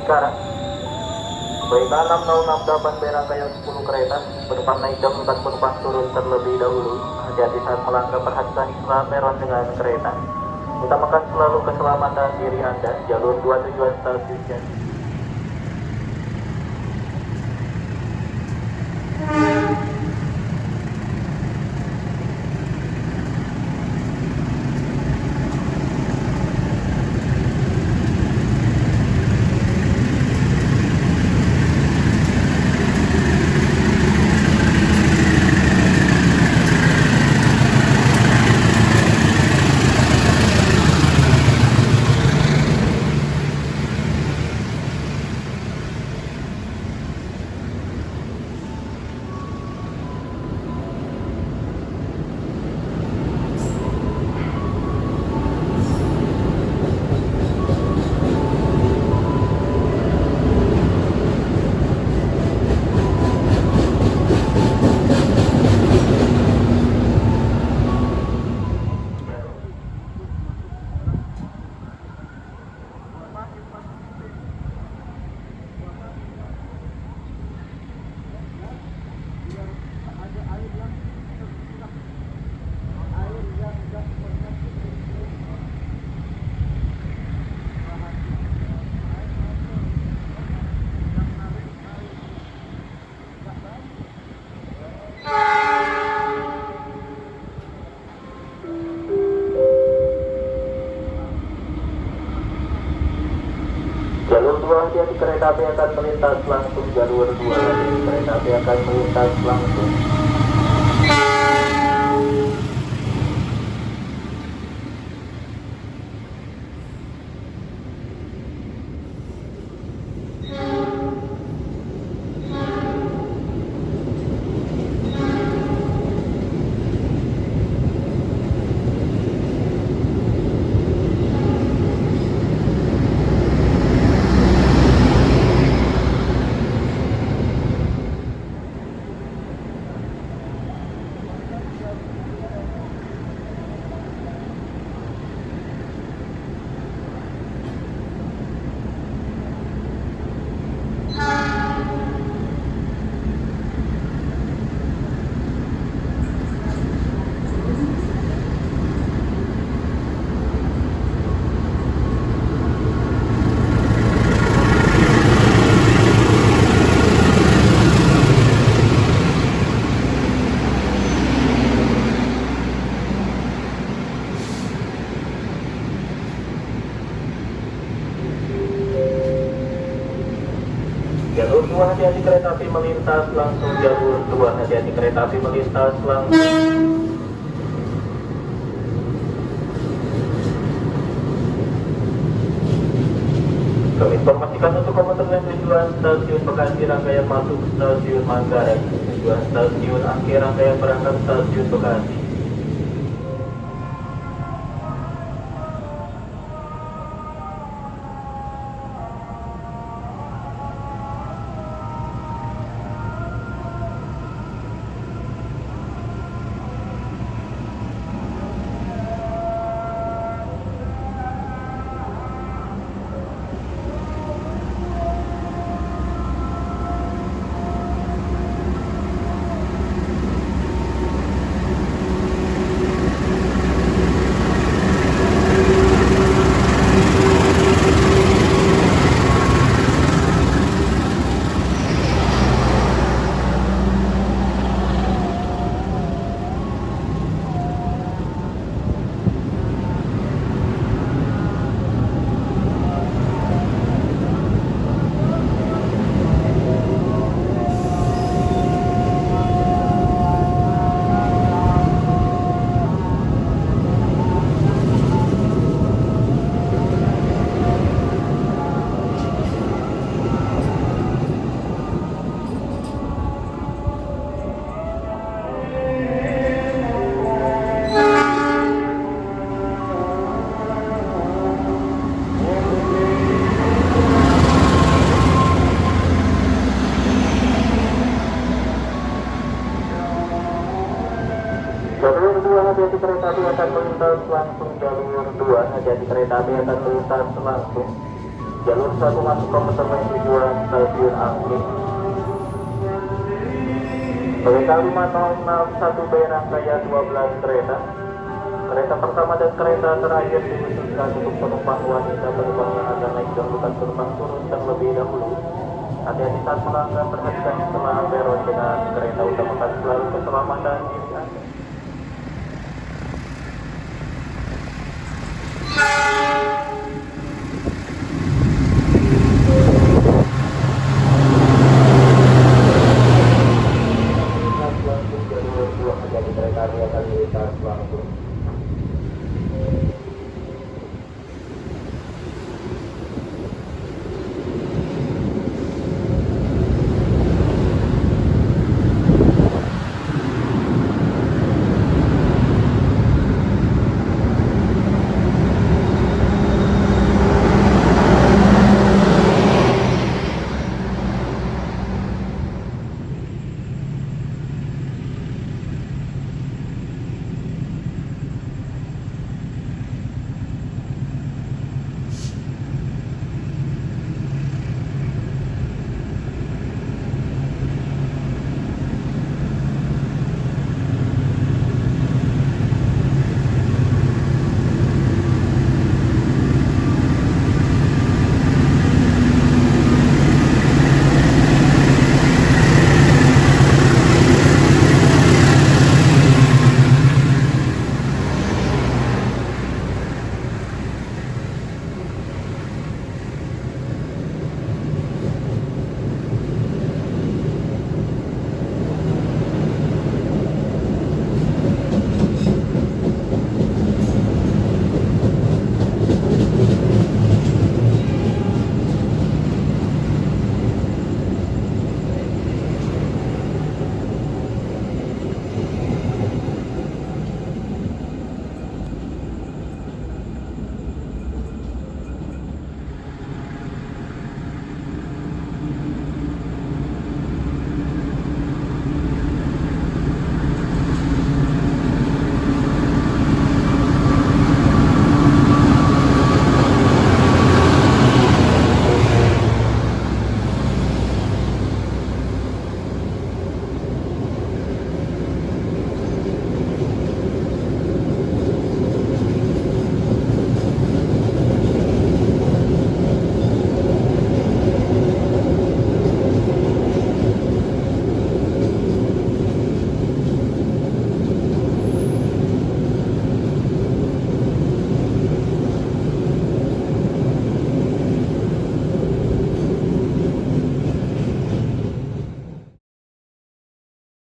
Cikarang. Kereta 6068 berangkaian 10 kereta, penumpang naik jam 4, penumpang turun terlebih dahulu. Hati-hati saat melangkah, perhatikan iklan peron dengan kereta. Utamakan selalu keselamatan diri Anda. Jalur 2 tujuan stasiun Janji. Jalur 2, hati-hati kereta api akan melintas langsung. Jalur 2, hati-hati kereta api akan melintas langsung. Jalur 2, hati-hati kereta api melintas langsung. Jalur 2, hati-hati kereta api melintas langsung. Kami informasikan untuk komuter lain tujuan stasiun Bekasi rangkaian masuk stasiun Manggarai, tujuan stasiun akhir rangkaian berangkat stasiun Bekasi. hati-hati kereta api akan melintas langsung. Jalur 2, hati-hati kereta api akan melintas langsung. Jalur 1 masuk komuter lain tujuan Stasiun Angking. Kereta 5061B rangkaian 12 kereta. Kereta pertama dan kereta terakhir diusulkan untuk penumpang wanita penumpang yang akan naik dan bukan penumpang turun terlebih dahulu. Hati-hati saat melanggar, perhatikan setelah peron dengan kereta, utamakan selalu keselamatan diri